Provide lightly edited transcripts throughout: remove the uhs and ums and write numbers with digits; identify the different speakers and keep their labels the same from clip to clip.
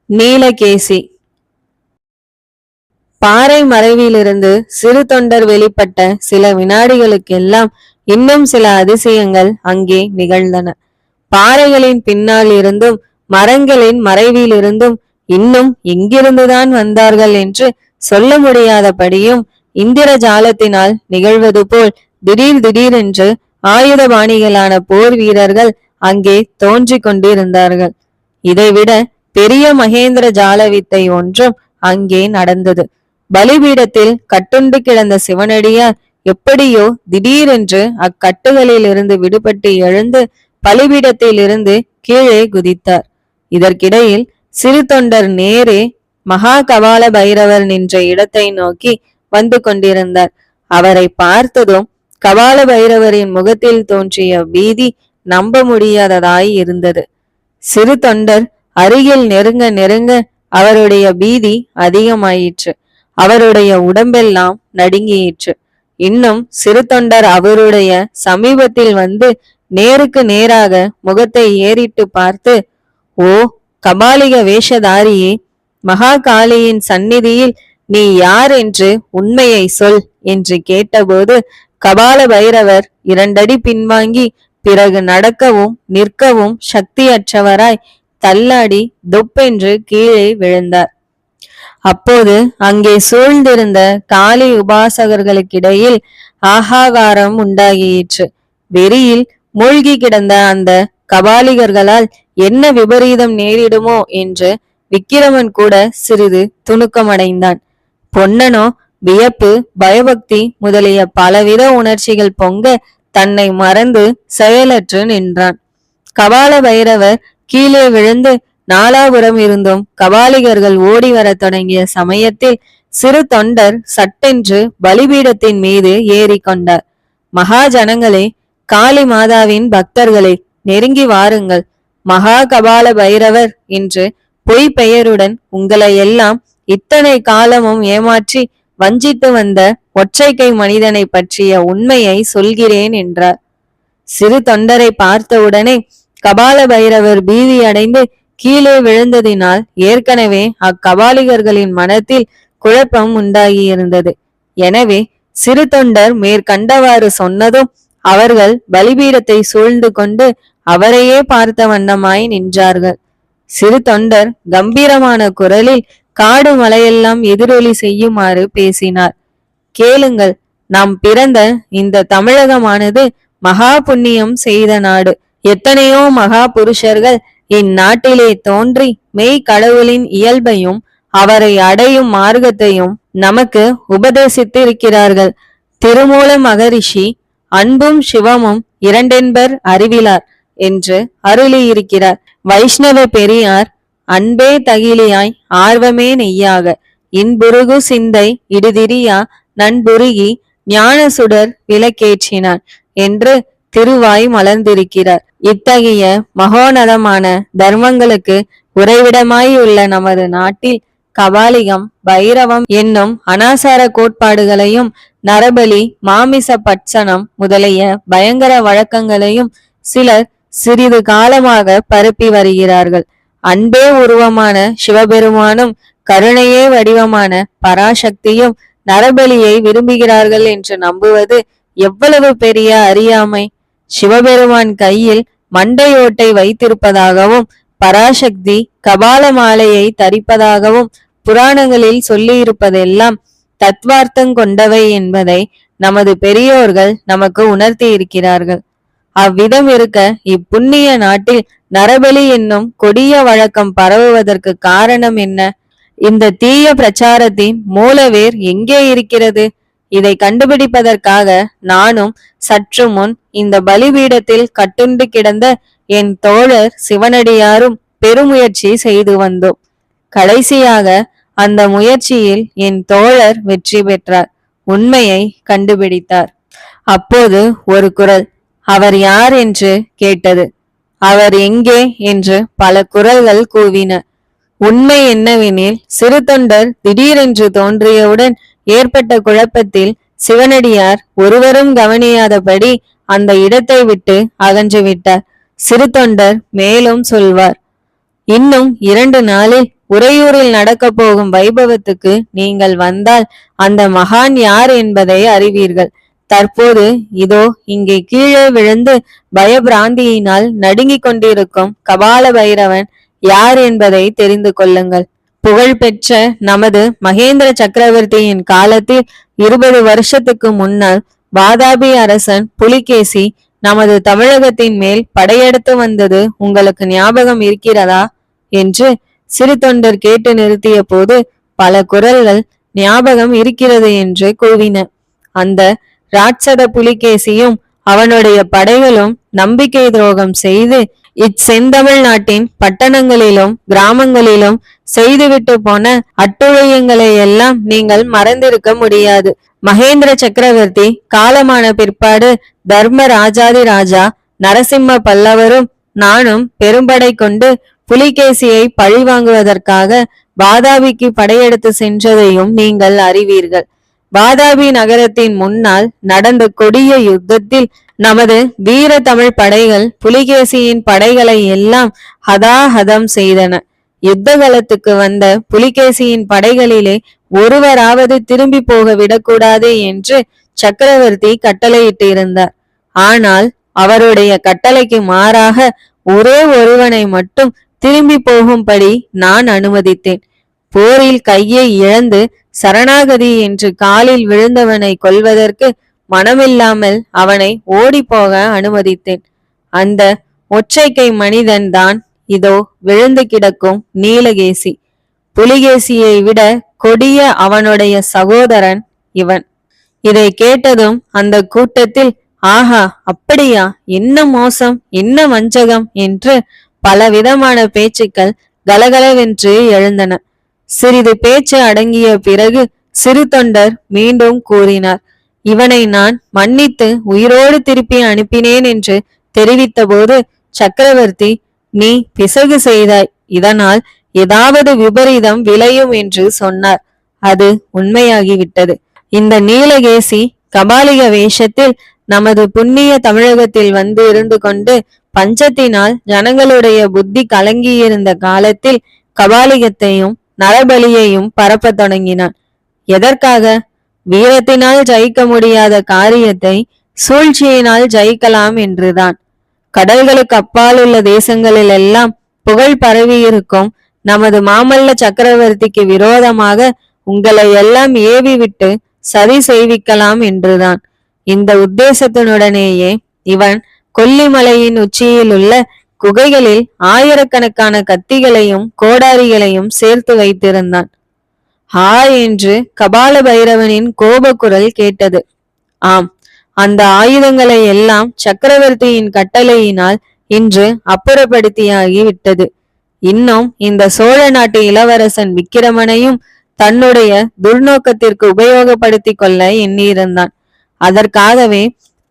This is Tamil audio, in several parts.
Speaker 1: நீலகேசி. பாறை மறைவிலிருந்து சிறு தொண்டர் வெளிப்பட்ட சில வினாடிகளுக்கெல்லாம் இன்னும் சில அதிசயங்கள் அங்கே நிகழ்ந்தன. பாறைகளின் பின்னால் இருந்தும் மரங்களின் மறைவிலிருந்தும் இன்னும் எங்கிருந்துதான் வந்தார்கள் என்று சொல்ல முடியாதபடியும் இந்திர ஜாலத்தினால் நிகழ்வது போல் திடீர் திடீரென்று ஆயுதபாணிகளான போர் வீரர்கள் அங்கே தோன்றிக் கொண்டிருந்தார்கள். இதைவிட பெரிய மகேந்திர ஜால வித்தை ஒன்றும் அங்கே நடந்தது. பலிபீடத்தில் கட்டுண்டு கிடந்த சிவனடியார் எப்படியோ திடீரென்று அக்கட்டுகளில் இருந்து விடுபட்டு எழுந்து பலிபீடத்தில் இருந்து கீழே குதித்தார். இதற்கிடையில் சிறு தொண்டர் நேரே மகா கபால பைரவர் நின்ற இடத்தை நோக்கி வந்து கொண்டிருந்தார். அவரை பார்த்ததும் கபால பைரவரின் முகத்தில் தோன்றிய பீதி நம்ப முடியாததாய் இருந்தது. சிறு தொண்டர் அருகில் நெருங்க நெருங்க அவருடைய பீதி அதிகமாயிற்று. அவருடைய உடம்பெல்லாம் நடுங்கியிற்று. இன்னும் சிறு தொண்டர் அவருடைய சமீபத்தில் வந்து நேருக்கு நேராக முகத்தை ஏறிட்டு பார்த்து, ஓ கபாலிக வேஷதாரியே, மகா காளியின் சந்நிதியில் நீ யார் என்று உண்மையை சொல் என்று கேட்டபோது கபால பைரவர் 2 அடி பின்வாங்கி பிறகு நடக்கவும் நிற்கவும் சக்தியற்றவராய் தள்ளாடி தொப்பென்று கீழே விழுந்தார். அப்போது அங்கே சூழ்ந்திருந்த காளி உபாசகர்களுக்கிடையில் ஆகாகாரம் உண்டாகியிற்று. வெறியில் மூழ்கி கிடந்த அந்த கபாலிகர்களால் என்ன விபரீதம் நேரிடுமோ என்று விக்கிரமன் கூட சிறிது துணுக்கமடைந்தான். பொன்னனோ வியப்பு, பயபக்தி முதலிய பலவித உணர்ச்சிகள் பொங்க தன்னை மறந்து செயலற்று நின்றான். கபால பைரவர் கீழே விழுந்து நாலாபுரம் இருந்தும் கபாலிகர்கள் ஓடி வர தொடங்கிய சமயத்தில் சிறு தொண்டர் சட்டென்று பலிபீடத்தின் மீது ஏறி கொண்டார். மகா ஜனங்களே, காளி மாதாவின் பக்தர்களே, நெருங்கி வாருங்கள். மகா கபால பைரவர் என்று பொய் பெயருடன் உங்களை எல்லாம் இத்தனை காலமும் ஏமாற்றி வஞ்சித்து வந்த ஒற்றை கை மனிதனை பற்றிய உண்மையை சொல்கிறேன் என்றார். சிறு தொண்டரை பார்த்தவுடனே கபால பைரவர் பீதி அடைந்து கீழே விழுந்ததினால் ஏற்கனவே அக்கபாலிகர்களின் மனத்தில் குழப்பம் உண்டாகியிருந்தது. எனவே சிறு தொண்டர் மேற்கண்டவாறு சொன்னதும் அவர்கள் பலிபீடத்தை சூழ்ந்து கொண்டு அவரையே பார்த்த வண்ணமாய் நின்றார்கள். சிறு தொண்டர் கம்பீரமான குரலில் காடு மலையெல்லாம் எதிரொலி செய்யுமாறு பேசினார். கேளுங்கள், நாம் பிறந்த இந்த தமிழகமானது மகா புண்ணியம் செய்த நாடு. எத்தனையோ மகா புருஷர்கள் இந்நாட்டிலே தோன்றி மெய் கடவுளின் இயல்பையும் அவரை அடையும் மார்க்கத்தையும் நமக்கு உபதேசித்து இருக்கிறார்கள். திருமூல மகரிஷி அன்பும் சிவமும் இரண்டென்பர் அறிவிலார் என்று அருளியிருக்கிறார். வைஷ்ணவ பெரியார் அன்பே தகிலியாய் ஆர்வமே நெய்யாக இன்புருகு சிந்தை இடுதிரியா நண்புருகி ஞான சுடர் விளக்கேற்றினார் என்று திருவாய் மலர்ந்திருக்கிறார். இத்தகைய மகோனதமான தர்மங்களுக்கு உறைவிடமாய் உள்ள நமது நாட்டில் கபாலிகம், பைரவம் என்னும் அனாசார கோட்பாடுகளையும் நரபலி, மாமிச பட்சணம் முதலிய பயங்கர வழக்கங்களையும் சிலர் சிறிது காலமாக பரப்பி வருகிறார்கள். அன்பே உருவமான சிவபெருமானும் கருணையே வடிவமான பராசக்தியும் நரபலியை விரும்புகிறார்கள் என்று நம்புவது எவ்வளவு பெரிய அறியாமை! சிவபெருமான் கையில் மண்டையோட்டை வைத்திருப்பதாகவும் பராசக்தி கபால மாலையை தரிப்பதாகவும் புராணங்களில் சொல்லியிருப்பதெல்லாம் தத்வார்த்தம் கொண்டவை என்பதை நமது பெரியோர்கள் நமக்கு உணர்த்தி இருக்கிறார்கள். அவ்விதம் இருக்க இப்புண்ணிய நாட்டில் நரபலி என்னும் கொடிய வழக்கம் பரவுவதற்கு காரணம் என்ன? இந்த தீய பிரச்சாரத்தின் மூலவேர் எங்கே இருக்கிறது? இதை கண்டுபிடிப்பதற்காக நானும் சற்று முன் இந்த பலிபீடத்தில் கட்டுண்டு கிடந்த என் தோழர் சிவனடியாரும் பெருமுயற்சி செய்து வந்தோம். கடைசியாக அந்த முயற்சியில் என் தோழர் வெற்றி பெற்றார், உண்மையை கண்டுபிடித்தார். அப்போது ஒரு குரல் அவர் யார் என்று கேட்டது. அவர் எங்கே என்று பல குரல்கள் கூவின. உண்மை என்னவெனில் சிறு தொண்டர் திடீரென்று தோன்றியவுடன் ஏற்பட்ட குழப்பத்தில் சிவனடியார் ஒருவரும் கவனியாதபடி அந்த இடத்தை விட்டு அகன்று விட்டார். சிறு தொண்டர் மேலும் சொல்வார். இன்னும் 2 நாளில் உறையூரில் நடக்க போகும் வைபவத்துக்கு நீங்கள் வந்தால் அந்த மகான் யார் என்பதை அறிவீர்கள். தற்போது இதோ இங்கே கீழே விழுந்து பயபிராந்தியினால் நடுங்கிக் கொண்டிருக்கும் கபால பைரவன் யார் என்பதை தெரிந்து கொள்ளுங்கள். புகழ்பெற்ற நமது மகேந்திர சக்கரவர்த்தியின் காலத்தில் 20 வருஷத்துக்கு முன்னால் வாதாபி அரசன் புலிகேசி நமது தமிழகத்தின் மேல் படையெடுத்து வந்தது உங்களுக்கு ஞாபகம் இருக்கிறதா என்று சிறு தொண்டர் கேட்டு நிறுத்திய போது பல குரல்கள் ஞாபகம் இருக்கிறது என்று கூவின. அந்த ராட்சத புலிகேசியும் அவனுடைய படைகளும் நம்பிக்கை துரோகம் செய்து இச்செந்தமிழ் நாட்டின் பட்டணங்களிலும் கிராமங்களிலும் செய்துவிட்டு போன அட்டுழியங்களை எல்லாம் நீங்கள் மறந்திருக்க முடியாது. மகேந்திர சக்கரவர்த்தி காலமான பிற்பாடு தர்ம ராஜாதி ராஜா நரசிம்ம பல்லவரும் நானும் பெரும்படை கொண்டு புலிகேசியை பழி வாங்குவதற்காக வாதாபிக்கு படையெடுத்து சென்றதையும் நீங்கள் அறிவீர்கள். வாதாபி நகரத்தின் முன்னால் நடந்த கொடிய யுத்தத்தில் நமது வீர தமிழ் படைகள் புலிகேசியின் படைகளை எல்லாம் ஹதாஹதம் செய்தன. யுத்த களத்துக்கு வந்த புலிகேசியின் படைகளிலே ஒருவராவது திரும்பி போக விடக்கூடாது என்று சக்கரவர்த்தி கட்டளையிட்டு இருந்தார். ஆனால் அவருடைய கட்டளைக்கு மாறாக ஒரே ஒருவனை மட்டும் திரும்பி போகும்படி நான் அனுமதித்தேன். போரில் கையை இழந்து சரணாகதி என்று காலில் விழுந்தவனை கொல்வதற்கு மனமில்லாமல் அவனை ஓடி போக அனுமதித்தேன். அந்த ஒற்றைக்கை மனிதன் தான் இதோ விழுந்து கிடக்கும் நீலகேசி. புலிகேசியை விட கொடிய அவனுடைய சகோதரன் இவன். இதை கேட்டதும் அந்த கூட்டத்தில் ஆஹா, அப்படியா, என்ன மோசம், என்ன வஞ்சகம் என்று பலவிதமான பேச்சுக்கள் கலகலவென்று எழுந்தன. சிறிது பேச்சு அடங்கிய பிறகு சிறு தொண்டர் மீண்டும் கூறினார், இவனை நான் மன்னித்து உயிரோடு திருப்பி அனுப்பினேன் என்று தெரிவித்த போது சக்கரவர்த்தி, நீ பிசகு செய்தாய், இதனால் ஏதாவது விபரீதம் விளையும் என்று சொன்னார். அது உண்மையாகிவிட்டது. இந்த நீலகேசி கபாலிக வேஷத்தில் நமது புண்ணிய தமிழகத்தில் வந்து இருந்து கொண்டு பஞ்சத்தினால் ஜனங்களுடைய புத்தி கலங்கியிருந்த காலத்தில் கபாலிகத்தையும் நரபலியையும் பரப்ப தொடங்கினான். எதற்காக? வீரத்தினால் ஜெயிக்க முடியாத காரியத்தை சூழ்ச்சியினால் ஜெயிக்கலாம் என்றுதான். கடல்களுக்கு அப்பால் உள்ள தேசங்களில் எல்லாம் புகழ் பரவியிருக்கும் நமது மாமல்ல சக்கரவர்த்திக்கு விரோதமாக உங்களை எல்லாம் ஏவி விட்டு சதி செய்விக்கலாம் என்றுதான். இந்த உத்தேசத்தினுடனேயே இவன் கொல்லிமலையின் உச்சியில் உள்ள குகைகளில் ஆயிரக்கணக்கான கத்திகளையும் கோடாரிகளையும் சேர்த்து வைத்திருந்தான். ஹா என்று கபால பைரவனின் கோபக்குரல் கேட்டது. ஆம், அந்த ஆயுதங்களை எல்லாம் சக்கரவர்த்தியின் கட்டளையினால் இன்று அப்புறப்படுத்தியாகி விட்டது. இன்னும் இந்த சோழ நாட்டு இளவரசன் விக்கிரமனையும் தன்னுடைய துர்நோக்கத்திற்கு உபயோகப்படுத்தி கொள்ள எண்ணியிருந்தான். அதற்காகவே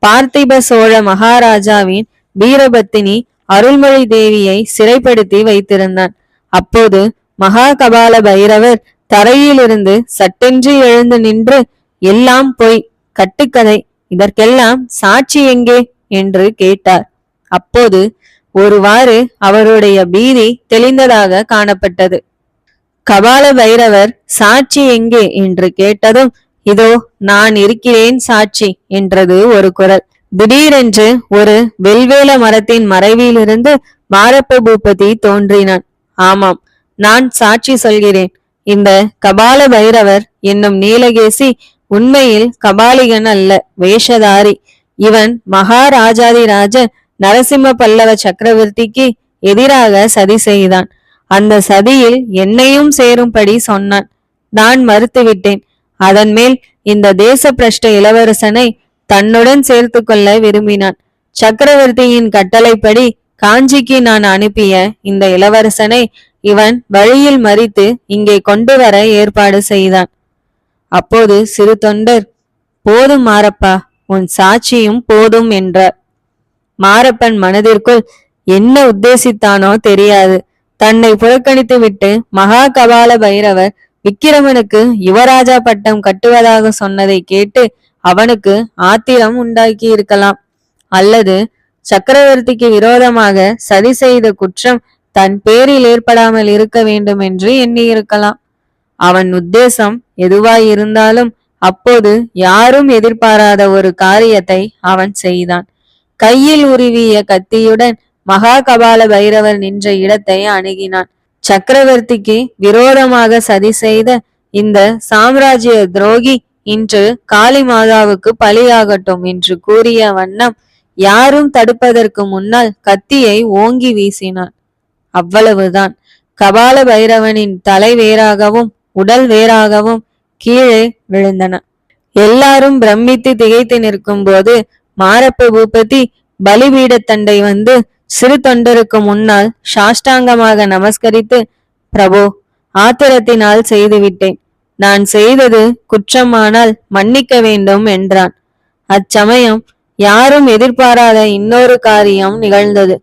Speaker 1: பார்த்திப சோழ மகாராஜாவின் வீரபத்தினி அருள்மொழி தேவியை சிறைப்படுத்தி வைத்திருந்தான். அப்போது மகா கபால பைரவர் தரையிலிருந்து சட்டென்று எழுந்து நின்று, எல்லாம் பொய், கட்டுக்கதை, இதற்கெல்லாம் சாட்சி எங்கே என்று கேட்டார். அப்போது ஒருவாறு அவருடைய பீதி தெளிந்ததாக காணப்பட்டது. கபால பைரவர் சாட்சி எங்கே என்று கேட்டதும், இதோ நான் இருக்கிறேன் சாட்சி என்றது ஒரு குரல். திடீரென்று ஒரு வெல்வேல மரத்தின் மறைவிலிருந்து மாரப்ப பூபதி தோன்றினான். ஆமாம், நான் சாட்சி சொல்கிறேன். இந்த கபால பைரவர் என்னும் நீலகேசி உண்மையில் கபாலிகன் அல்ல, வேஷதாரி. இவன் மகாராஜாதிராஜ நரசிம்ம பல்லவ சக்கரவர்த்திக்கு எதிராக சதி செய்தான். அந்த சதியில் என்னையும் சேரும்படி சொன்னான். நான் மறுத்துவிட்டேன். அதன் மேல் இந்த தேச பிரஷ்ட இளவரசனை தன்னுடன் சேர்த்து கொள்ள விரும்பினான். சக்கரவர்த்தியின் கட்டளைப்படி காஞ்சிக்கு நான் அனுப்பிய இந்த இளவரசனை இவன் வழியில் மறித்து இங்கே கொண்டு வர ஏற்பாடு செய்தான். அப்போது சிறு தொண்டர், போதும் மாரப்பா, உன் சாட்சியும் போதும் என்றார். மாரப்பன் மனதிற்குள் என்ன உத்தேசித்தானோ தெரியாது. தன்னை புறக்கணித்து விட்டு மகா கபால பைரவர் விக்கிரமனுக்கு யுவராஜா பட்டம் கட்டுவதாக சொன்னதை கேட்டு அவனுக்கு ஆத்திரம் உண்டாக்கி இருக்கலாம். அல்லது சக்கரவர்த்திக்கு விரோதமாக சதி செய்த குற்றம் தன் பேரில் ஏற்படாமல் இருக்க வேண்டும் என்று எண்ணியிருக்கலாம். அவன் உத்தேசம் எதுவாயிருந்தாலும் அப்போது யாரும் எதிர்பாராத ஒரு காரியத்தை அவன் செய்தான். கையில் உருவிய கத்தியுடன் மகா கபால பைரவர் நின்ற இடத்தை அணுகினான். சக்கரவர்த்திக்கு விரோதமாக சதி செய்த இந்த சாம்ராஜ்ய துரோகி இன்று காளி மாதாவுக்கு பலியாகட்டும் என்று கூறிய வண்ணம் யாரும் தடுப்பதற்கு முன்னால் கத்தியை ஓங்கி வீசினான். அவ்வளவுதான். கபால பைரவனின் தலை வேறாகவும் உடல் வேறாகவும் கீழே விழுந்தன. எல்லாரும் பிரமித்து திகைத்து நிற்கும் போது மாரப்ப பூபதி பலிபீடத்தண்டை வந்து சிறு தொண்டருக்கு முன்னால் சாஷ்டாங்கமாக நமஸ்கரித்து, பிரபோ, ஆத்திரத்தினால் செய்துவிட்டேன். நான் செய்தது குற்றமானால் மன்னிக்க வேண்டும் என்றான். அச்சமயம் யாரும் எதிர்பாராத இன்னொரு காரியம் நிகழ்ந்தது.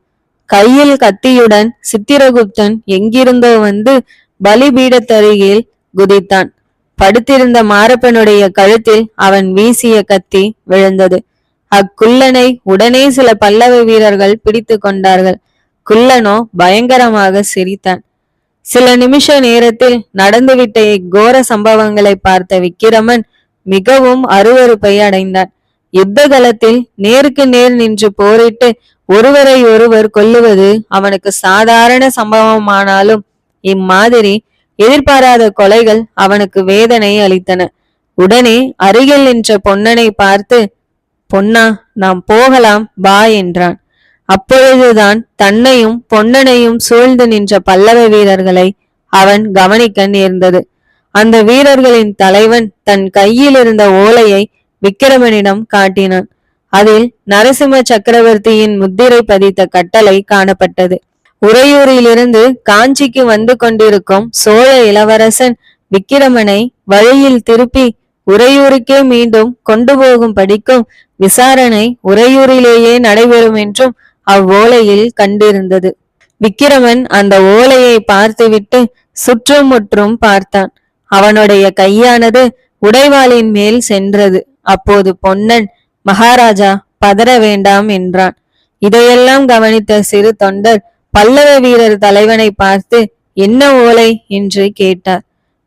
Speaker 1: கையில் கத்தியுடன் சித்திரகுப்தன் எங்கிருந்தோ வந்து பலிபீடத்தருகில் குதித்தான். படுத்திருந்த மாரப்பனுடைய கழுத்தில் அவன் வீசிய கத்தி விழுந்தது. அக்குள்ளனை உடனே சில பல்லவ வீரர்கள் பிடித்து கொண்டார்கள். குள்ளனோ பயங்கரமாக சிரித்தான். சில நிமிஷ நேரத்தில் நடந்துவிட்ட இக்கோர சம்பவங்களை பார்த்த விக்கிரமன் மிகவும் அருவருப்பை அடைந்தான். யுத்த களத்தில் நேருக்கு நேர் நின்று போரிட்டு ஒருவரை ஒருவர் கொல்லுவது அவனுக்கு சாதாரண சம்பவமானாலும் இம்மாதிரி எதிர்பாராத கொலைகள் அவனுக்கு வேதனை அளித்தன. உடனே அருகில் நின்ற பொன்னனை பார்த்து, பொன்னா, நாம் போகலாம் வா என்றான். அப்பொழுதுதான் தன்னையும் பொன்னனையும் சூழ்ந்து நின்ற பல்லவ வீரர்களை அவன் கவனிக்க நேர்ந்தது. அந்த வீரர்களின் தலைவன் தன் கையில் இருந்த ஓலையை விக்கிரமனிடம் காட்டினான். அதில் நரசிம்ம சக்கரவர்த்தியின் முத்திரை பதித்த கட்டளை காணப்பட்டது. உறையூரிலிருந்து காஞ்சிக்கு வந்து கொண்டிருக்கும் சோழ இளவரசன் விக்கிரமனை வழியில் திருப்பி உறையூருக்கே மீண்டும் கொண்டு போகும் படிக்கும் விசாரணை உறையூரிலேயே நடைபெறும் என்றும் அவ்வோலையில் கண்டிருந்தது. விக்கிரமன் அந்த ஓலையை பார்த்துவிட்டு சுற்றும் முற்றும் பார்த்தான். அவனுடைய கையானது உடைவாளின் மேல் சென்றது. அப்போது பொன்னன், மகாராஜா, பதற வேண்டாம் என்றான். இதையெல்லாம் கவனித்த சிறு தொண்டர் பல்லவ வீரர் தலைவனை பார்த்து, என்ன ஓலை என்று கேட்டார்.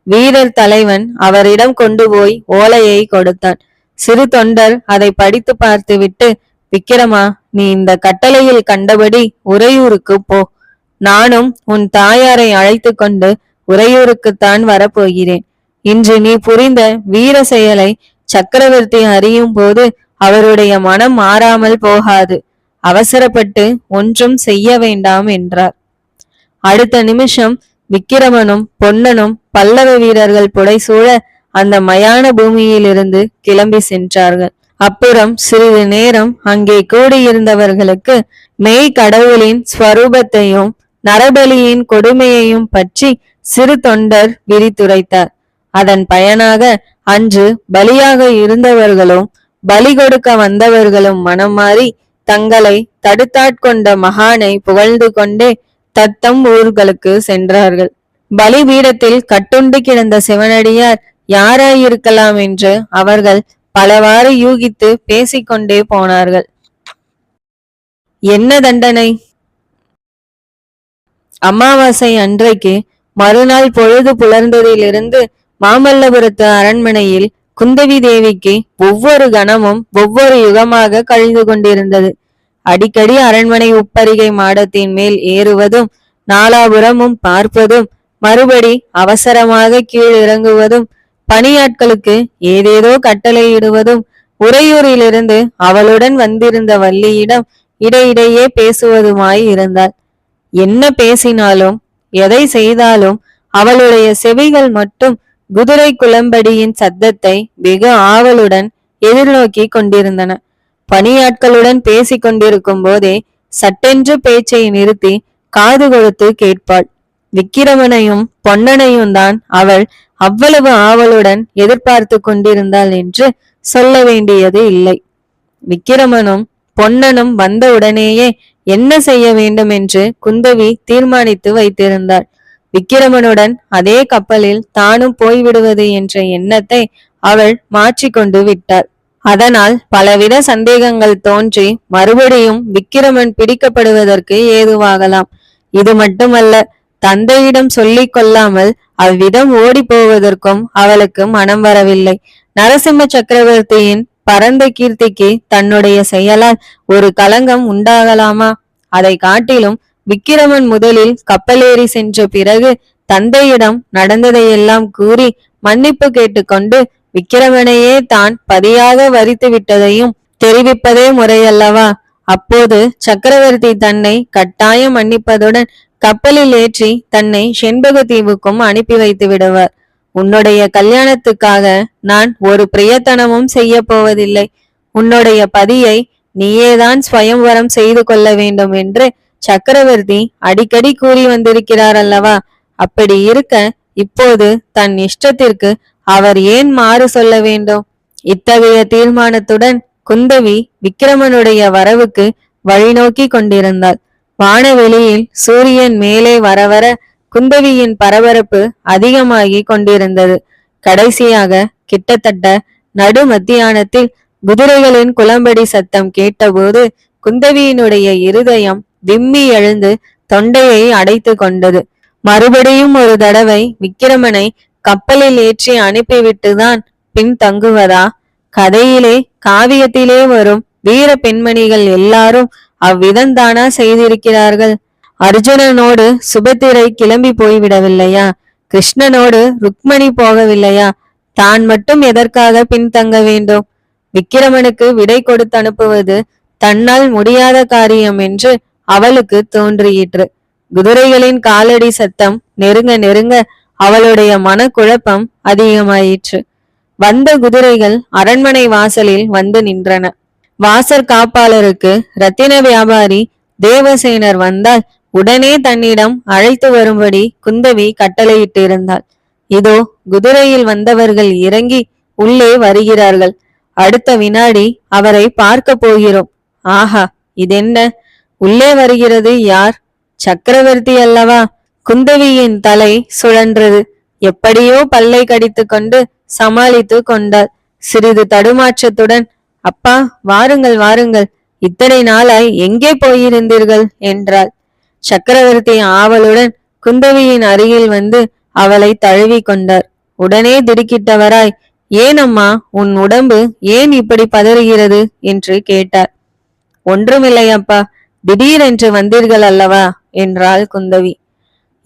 Speaker 1: வீரர் தலைவன் அவரிடம் கொண்டு போய் ஓலையை கொடுத்தான். சிறு தொண்டர் அதை படித்து பார்த்துவிட்டு, விக்கிரமா, நீ இந்த கட்டளையில் கண்டபடி உறையூருக்கு போ. நானும் உன் தாயாரை அழைத்து கொண்டு உறையூருக்குத்தான் வரப்போகிறேன். இன்று நீ புரிந்த வீர செயலை சக்கரவர்த்தி அறியும் போது அவருடைய மனம் மாறாமல் போகாது. அவசரப்பட்டு ஒன்றும் செய்ய வேண்டாம் என்றார். அடுத்த நிமிஷம் விக்கிரமனும் பொன்னனும் பல்லவ வீரர்கள் புடைசூழ அந்த மயான பூமியிலிருந்து கிளம்பி சென்றார்கள். அப்புறம் சிறிது நேரம் அங்கே கூடியிருந்தவர்களுக்கு மெய் கடவுளின் ஸ்வரூபத்தையும் நரபலியின் கொடுமையையும் பற்றி சிறு தொண்டர் விரித்துரைத்தார். அதன் பயனாக அன்று பலியாக இருந்தவர்களும் பலி கொடுக்க வந்தவர்களும் மனம் மாறி தங்களை தடுத்தாட்கொண்ட மகானை புகழ்ந்து கொண்டே தத்தம் ஊர்களுக்கு சென்றார்கள். பலிபீடத்தில் கட்டுண்டு கிடந்த சிவனடியார் யாராயிருக்கலாம் என்று அவர்கள் பலவாறு யூகித்து பேசிக்கொண்டே போனார்கள். என்ன தண்டனை? அமாவாசை அன்றைக்கு மறுநாள் பொழுது புலர்ந்ததிலிருந்து மாமல்லபுரத்து அரண்மனையில் குந்தவி தேவிக்கு ஒவ்வொரு கணமும் ஒவ்வொரு யுகமாக கழிந்து கொண்டிருந்தது. அடிக்கடி அரண்மனை உப்பரிகை மாடத்தின் மேல் ஏறுவதும் நாலாபுரமும் பார்ப்பதும் மறுபடி அவசரமாக கீழ் இறங்குவதும் பணியாட்களுக்கு ஏதேதோ கட்டளையிடுவதும் உறையூரிலிருந்து அவளுடன் வந்திருந்த வள்ளியிடம் இடையிடையே பேசுவதுமாய் இருந்தாள். என்ன பேசினாலும் எதை செய்தாலும் அவளுடைய செவிகள் மட்டும் குதிரை குளம்படியின் சத்தத்தை வெகு ஆவலுடன் எதிர்நோக்கி கொண்டிருந்தன. பணியாட்களுடன் பேசிக் கொண்டிருக்கும் போதே சட்டென்று பேச்சை நிறுத்தி காது கொடுத்து கேட்பாள். விக்கிரமனையும் பொன்னனையும் தான் அவள் அவ்வளவு ஆவலுடன் எதிர்பார்த்து கொண்டிருந்தாள் என்று சொல்ல வேண்டியது இல்லை. விக்கிரமனும் பொன்னனும் வந்த உடனேயே என்ன செய்ய வேண்டும் என்று குந்தவி தீர்மானித்து வைத்திருந்தாள். விக்கிரமனுடன் அதே கப்பலில் தானும் போய்விடுவது என்ற எண்ணத்தை அவள் மாற்றிக்கொண்டு விட்டாள். அதனால் பலவித சந்தேகங்கள் தோன்றி மறுபடியும் விக்கிரமன் பிடிக்கப்படுவதற்கு ஏதுவாகலாம். இது மட்டுமல்ல, தந்தையிடம் சொல்லிக் கொள்ளாமல் அவ்விதம் ஓடி போவதற்கும் அவளுக்கு மனம் வரவில்லை. நரசிம்ம சக்கரவர்த்தியின் பரந்த கீர்த்திக்கு தன்னுடைய செயலால் ஒரு களங்கம் உண்டாகலாமா? அதை காட்டிலும் விக்கிரமன் முதலில் கப்பலேறி சென்ற பிறகு தந்தையிடம் நடந்ததையெல்லாம் கூறி மன்னிப்பு கேட்டுக்கொண்டு விக்கிரமனையே தான் பதியாக வரித்து விட்டதையும் தெரிவிப்பதே முறையல்லவா? அப்போது சக்கரவர்த்தி தன்னை கட்டாயம் மன்னிப்பதுடன் கப்பலில் ஏற்றி தன்னை செண்பக தீவுக்கும் அனுப்பி வைத்து விடுவார். உன்னுடைய கல்யாணத்துக்காக நான் ஒரு பிரியத்தனமும் செய்ய போவதில்லை. உன்னுடைய பதியை நீயேதான் ஸ்வயம்வரம் செய்து கொள்ள வேண்டும் என்று சக்கரவர்த்தி அடிக்கடி கூறி வந்திருக்கிறார் அல்லவா? அப்படி இருக்க இப்போது தன் இஷ்டத்திற்கு அவர் ஏன் மாறு சொல்ல வேண்டும்? இத்தகைய தீர்மானத்துடன் குந்தவி விக்கிரமனுடைய வரவுக்கு வழிநோக்கி கொண்டிருந்தாள். வானவெளியில் சூரியன் மேலே வர வர குந்தவியின் பரபரப்பு அதிகமாகி கொண்டிருந்தது. கடைசியாக கிட்டத்தட்ட நடு மத்தியானத்தில் குதிரைகளின் குளம்படி சத்தம் கேட்டபோது குந்தவியினுடைய இருதயம் விம்மி எழுந்து தொண்டையை அடைத்து கொண்டது. மறுபடியும் ஒரு தடவை விக்கிரமனை கப்பலில் ஏற்றி அனுப்பிவிட்டுதான் பின் தங்குவதா? கதையிலே காவியத்திலே வரும் வீர பெண்மணிகள் எல்லாரும் அவ்விதந்தானா செய்திருக்கிறார்கள்? அர்ஜுனனோடு சுபத்திரை கிளம்பி போய்விடவில்லையா? கிருஷ்ணனோடு ருக்மணி போகவில்லையா? தான் மட்டும் எதற்காக பின்தங்க வேண்டும்? விக்கிரமனுக்கு விடை கொடுத்து அனுப்புவது தன்னால் முடியாத காரியம் என்று அவளுக்கு தோன்றியிற்று. குதிரைகளின் காலடி சத்தம் நெருங்க நெருங்க அவளுடைய மனக்குழப்பம் அதிகமாயிற்று. வந்த குதிரைகள் அரண்மனை வாசலில் வந்து நின்றன. வாசற் காப்பாளருக்கு ரத்தின வியாபாரி தேவசேனர் வந்தால் உடனே தன்னிடம் அழைத்து வரும்படி குந்தவி கட்டளையிட்டிருந்தாள். இதோ குதிரையில் வந்தவர்கள் இறங்கி உள்ளே வருகிறார்கள். அடுத்த வினாடி அவரை பார்க்க போகிறோம். ஆஹா, இதென்ன? உள்ளே வருகிறது யார்? சக்கரவர்த்தி அல்லவா? குந்தவியின் தலை சுழன்றது. எப்படியோ பல்லை கடித்து கொண்டு சமாளித்து கொண்டாள். சிறிது தடுமாற்றத்துடன், அப்பா வாருங்கள் வாருங்கள், இத்தனை நாளாய் எங்கே போயிருந்தீர்கள் என்றாள். சக்கரவர்த்தி ஆவலுடன் குந்தவியின் அருகில் வந்து அவளை தழுவி கொண்டார். உடனே திடுக்கிட்டவராய், ஏன் அம்மா, உன் உடம்பு ஏன் இப்படி பதறுகிறது என்று கேட்டார். ஒன்றுமில்லையப்பா, திடீரென்று வந்தீர்கள் அல்லவா என்றாள் குந்தவி.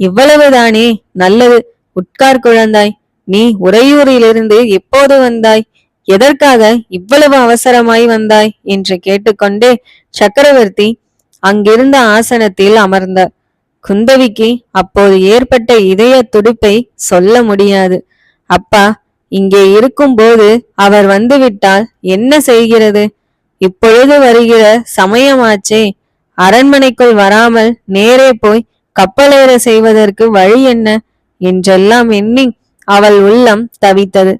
Speaker 1: இவ்வளவுதானே? நல்லது, உட்கார் குழந்தாய். நீ உறையூரிலிருந்து எப்போது வந்தாய்? எதற்காக இவ்வளவு அவசரமாய் வந்தாய் என்று கேட்டுக்கொண்டே சக்கரவர்த்தி அங்கிருந்த ஆசனத்தில் அமர்ந்தார். குந்தவிக்கு அப்போது ஏற்பட்ட இதய துடிப்பை சொல்ல முடியாது. அப்பா, இங்கே இருக்கும்போது அவர் வந்துவிட்டால் என்ன செய்கிறது? இப்பொழுது வருகிற சமயமாச்சே. அரண்மனைக்குள் வராமல் நேரே போய் கப்பலேற செய்வதற்கு வழி என்ன என்றெல்லாம் எண்ணி அவள் உள்ளம் தவித்தது.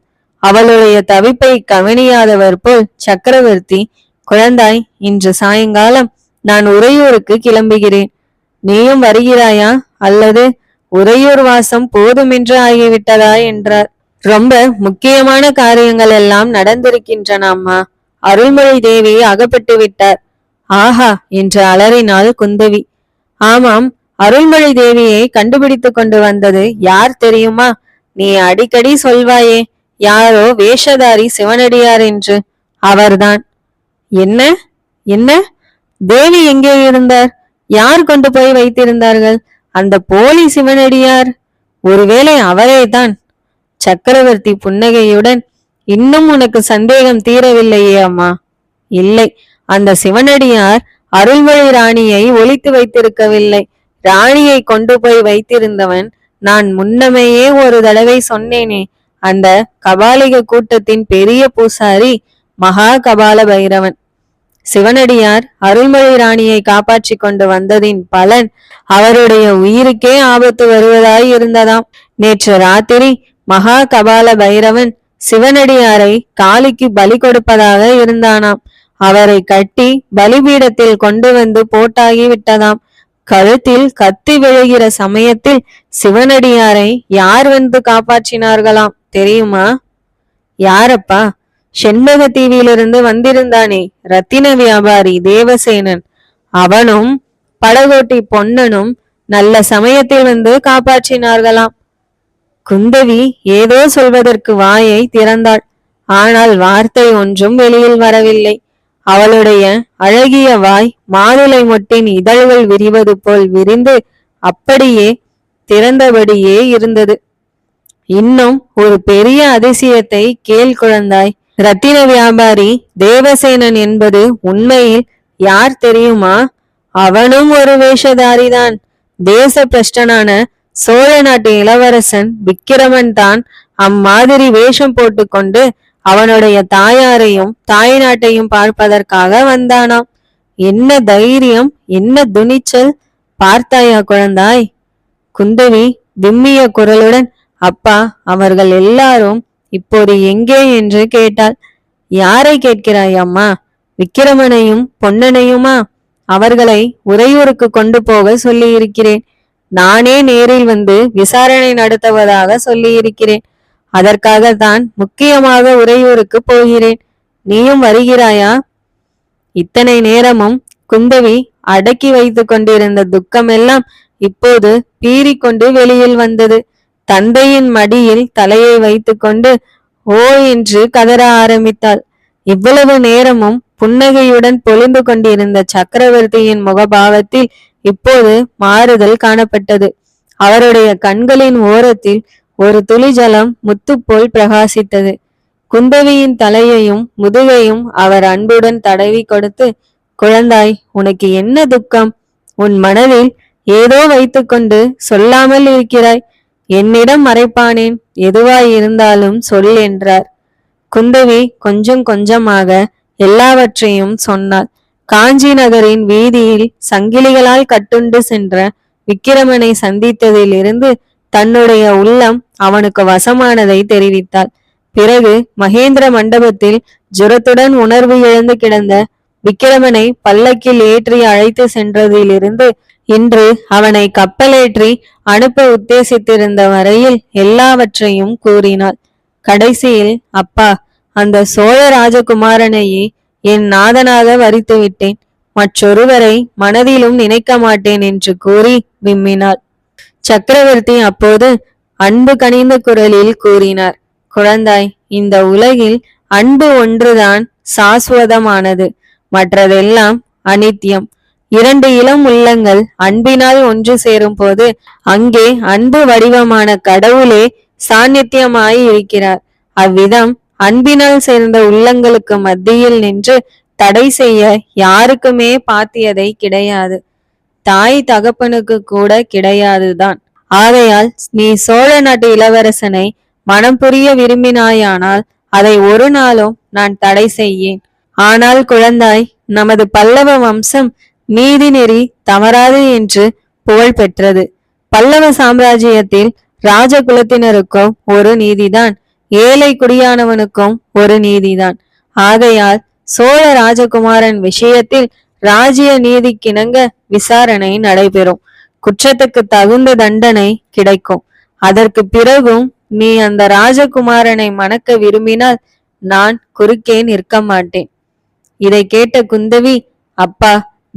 Speaker 1: அவளுடைய தவிப்பை கவனியாதவர் போல் சக்கரவர்த்தி, குழந்தாய், இன்று சாயங்காலம் நான் உறையூருக்கு கிளம்புகிறேன். நீயும் வருகிறாயா அல்லது உறையூர் வாசம் போதுமென்று ஆகிவிட்டதா என்றார். ரொம்ப முக்கியமான காரியங்கள் எல்லாம் நடந்திருக்கின்றன அம்மா. அருள்மொழி தேவி அகப்பட்டு விட்டார். ஆஹா என்று அலறினாள் குந்தவி. ஆமாம், அருள்மொழி தேவியை கண்டுபிடித்து கொண்டு வந்தது யார் தெரியுமா? நீ அடிக்கடி சொல்வாயே, யாரோ வேஷதாரி சிவனடியார் என்று. அவர்தான். என்ன என்ன? தேவி எங்கே இருந்தார்? யார் கொண்டு போய் வைத்திருந்தார்கள்? அந்த போலி சிவனடியார்? ஒருவேளை அவரே தான். சக்கரவர்த்தி புன்னகையுடன், இன்னும் உனக்கு சந்தேகம் தீரவில்லையே அம்மா? இல்லை, அந்த சிவனடியார் அருள்மொழி ராணியை ஒளித்து வைத்திருக்கவில்லை. ராணியை கொண்டு போய் வைத்திருந்தவன் நான் முன்னமேயே ஒரு தடவை சொன்னேனே, அந்த கபாலிக கூட்டத்தின் பெரிய பூசாரி மகா கபால பைரவன். சிவனடியார் அருள்மொழி ராணியை காப்பாற்றி கொண்டு வந்ததின் பலன் அவருடைய உயிருக்கே ஆபத்து வருவதாய் இருந்ததாம். நேற்று ராத்திரி மகா கபால பைரவன் சிவனடியாரை காளிக்கு பலி கொடுப்பதாக இருந்தானாம். அவரை கட்டி பலிபீடத்தில் கொண்டு வந்து போட்டாகி விட்டதாம். கழுத்தில் கத்தி விழுகிற சமயத்தில் சிவனடியாரை யார் வந்து காப்பாற்றினார்களாம் தெரியுமா? யாரப்பா? செண்பக தீவிலிருந்து வந்திருந்தானே ரத்தின வியாபாரி தேவசேனன். அவனும் படகோட்டி பொன்னனும் நல்ல சமயத்தில் வந்து காப்பாற்றினார்களாம். குந்தவி ஏதோ சொல்வதற்கு வாயை திறந்தாள். ஆனால் வார்த்தை ஒன்றும் வெளியில் வரவில்லை. அவளுடைய அழகிய வாய் மாதுளை மொட்டின் இதழ்கள் விரிவது போல் விரிந்து அப்படியே திறந்தபடியே இருந்தது. இன்னும் ஒரு பெரிய அதிசயத்தை கேள் குழந்தாய். ரத்தின வியாபாரி தேவசேனன் என்பது உண்மையில் யார் தெரியுமா? அவனும் ஒரு வேஷதாரிதான். தேச பிரஷ்டனான சோழ நாட்டு இளவரசன் விக்கிரமன் தான் அம்மாதிரி வேஷம் போட்டுக்கொண்டு அவனுடைய தாயாரையும் தாய் நாட்டையும் பார்ப்பதற்காக வந்தானாம். என்ன தைரியம், என்ன துணிச்சல்! பார்த்தாயா குழந்தாய்? குந்தவி விம்மிய குரலுடன் அப்பா, அவர்கள் எல்லாரும் இப்போது எங்கே என்று கேட்டாள். யாரை கேட்கிறாய் அம்மா? விக்கிரமனையும் பொன்னனையுமா? அவர்களை உறையூருக்கு கொண்டு போக சொல்லி இருக்கிறேன். நானே நேரில் வந்து விசாரணை நடத்துவதாக சொல்லி இருக்கிறேன். அதற்காகத்தான் முக்கியமாக உறையூருக்கு போகிறேன். நீயும் வருகிறாயா? இத்தனை நேரமும் குந்தவி அடக்கி வைத்து கொண்டிருந்த துக்கமெல்லாம் இப்போது பீறிக்கொண்டு வெளியில் வந்தது. தந்தையின் மடியில் தலையை வைத்துக்கொண்டு ஓ என்று கதற ஆரம்பித்தாள். இவ்வளவு நேரமும் புன்னகையுடன் பொழிந்து கொண்டிருந்த சக்கரவர்த்தியின் முகபாவத்தில் இப்போது மாறுதல் காணப்பட்டது. அவருடைய கண்களின் ஓரத்தில் ஒரு துளி ஜலம் முத்துப்போல் பிரகாசித்தது. குந்தவியின் தலையையும் முதுகையும் அவர் அன்புடன் தடவி கொடுத்து, குழந்தாய், உனக்கு என்ன துக்கம்? உன் மனதில் ஏதோ வைத்துக்கொண்டு சொல்லாமல் இருக்கிறாய். என்னிடம் மறைப்பானேன்? எதுவாய் இருந்தாலும் சொல் என்றார். குந்தவி கொஞ்சம் கொஞ்சமாக எல்லாவற்றையும் சொன்னாள். காஞ்சி நகரின் வீதியில் சங்கிலிகளால் கட்டுண்டு சென்ற விக்கிரமனை சந்தித்ததிலிருந்து தன்னுடைய உள்ளம் அவனுக்கு வசமானதை தெரிவித்தாள். பிறகு மகேந்திர மண்டபத்தில் ஜுரத்துடன் உணர்வு இழந்து கிடந்த விக்கிரமனை பல்லக்கில் ஏற்றி அழைத்து சென்றதிலிருந்து இன்று அவனை கப்பலேற்றி அனுப்ப உத்தேசித்திருந்த வரையில் எல்லாவற்றையும் கூறினாள். கடைசியில் அப்பா, அந்த சோழ ராஜகுமாரனையே என் நாதனாக வரித்து விட்டேன். மற்றொருவரை மனதிலும் நினைக்க மாட்டேன் என்று கூறி விம்மினாள். சக்கரவர்த்தி அப்போது அன்பு கனிந்த குரலில் கூறினார், குழந்தாய், இந்த உலகில் அன்பு ஒன்றுதான் சாஸ்வதமானது, மற்றதெல்லாம் அனித்தியம். இரண்டு இளம் உள்ளங்கள் அன்பினால் ஒன்று சேரும் போது அங்கே அன்பு வடிவமான கடவுளே சாநித்தியமாய் இருக்கிறார். அவ்விதம் அன்பினால் சேர்ந்த உள்ளங்களுக்கு மத்தியில் நின்று தடை செய்ய யாருக்குமே பாத்தியதை கிடையாது. தாய் தகப்பனுக்கு கூட கிடையாதுதான். ஆகையால் நீ சோழ நாட்டு இளவரசனை மனம் புரிய விரும்பினாயானால் அதை ஒரு நாளும் நான் தடை செய்யேன். ஆனால் குழந்தாய், நமது பல்லவ வம்சம் நீதி நெறி தவறாது என்று புகழ் பெற்றது. பல்லவ சாம்ராஜ்யத்தில் ராஜகுலத்தினருக்கும் ஒரு நீதிதான், ஏழை குடியானவனுக்கும் ஒரு நீதிதான். ஆகையால் சோழ ராஜகுமாரன் விஷயத்தில் ராஜ்ய நீதிக்கிணங்க விசாரணை நடைபெறும். குற்றத்துக்கு தகுந்த தண்டனை கிடைக்கும். அதற்கு பிறகும் நீ அந்த ராஜகுமாரனை மணக்க விரும்பினால் நான் குறுக்கே நிற்க மாட்டேன். இதை கேட்ட குந்தவி, அப்பா,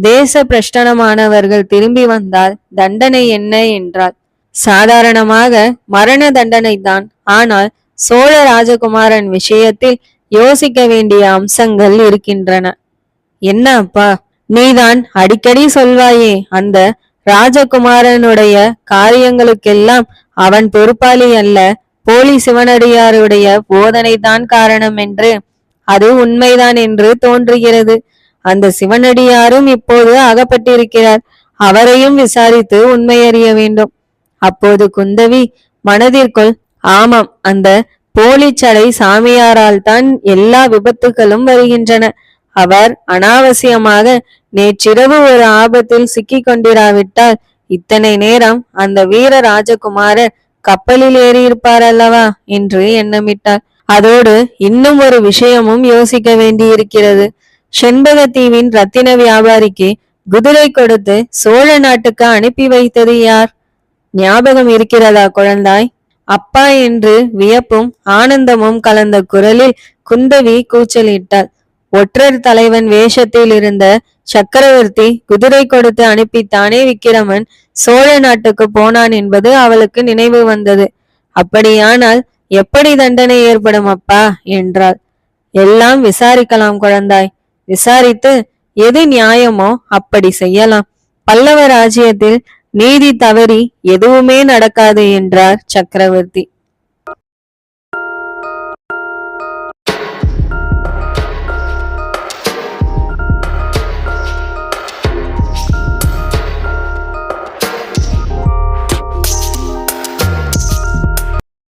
Speaker 1: தேச பிரஷ்டனமானவர்கள் திரும்பி வந்தால் தண்டனை என்ன என்றாள். சாதாரணமாக மரண தண்டனை தான். ஆனால் சோழ ராஜகுமாரன் விஷயத்தில் யோசிக்க வேண்டிய அம்சங்கள் இருக்கின்றன. என்ன அப்பா? நீதான் அடிக்கடி சொல்வாயே, அந்த ராஜகுமாரனுடைய காரியங்களுக்கெல்லாம் அவன் பொறுப்பாளி அல்ல, போலி சிவனடியாருடைய போதனை தான் காரணம் என்று. அது உண்மைதான் என்று தோன்றுகிறது. அந்த சிவனடியாரும் இப்போது அகப்பட்டிருக்கிறார். அவரையும் விசாரித்து உண்மை அறிய வேண்டும். அப்போது குந்தவி மனதிற்குள், ஆமாம், அந்த போலிச்சடை சாமியாரால் தான் எல்லா விபத்துகளும் வருகின்றன. அவர் அனாவசியமாக நேற்றிரவு ஒரு ஆபத்தில் சிக்கிக் கொண்டிராவிட்டால் இத்தனை நேரம் அந்த வீர ராஜகுமாரர் கப்பலில் ஏறியிருப்பார் அல்லவா என்று எண்ணமிட்டார். அதோடு இன்னும் ஒரு விஷயமும் யோசிக்க வேண்டியிருக்கிறது. செண்பகத்தீவின் ரத்தின வியாபாரிக்கு குதிரை கொடுத்து சோழ நாட்டுக்கு அனுப்பி வைத்தது யார்? ஞாபகம் இருக்கிறதா குழந்தாய்? அப்பா என்று வியப்பும் ஆனந்தமும் கலந்த குரலில் குந்தவி கூச்சலிட்டாள். ஒற்றர் தலைவன் வேஷத்தில் இருந்த சக்கரவர்த்தி குதிரை கொடுத்து அனுப்பித்தானே விக்கிரமன் சோழ நாட்டுக்கு போனான் என்பது அவளுக்கு நினைவு வந்தது. அப்படியானால் எப்படி தண்டனை ஏற்படும் அப்பா என்றாள். எல்லாம் விசாரிக்கலாம் குழந்தாய். விசாரித்து எது நியாயமோ அப்படி செய்யலாம். பல்லவ ராஜ்யத்தில் நீதி தவறி எதுவுமே நடக்காது என்றார் சக்கரவர்த்தி.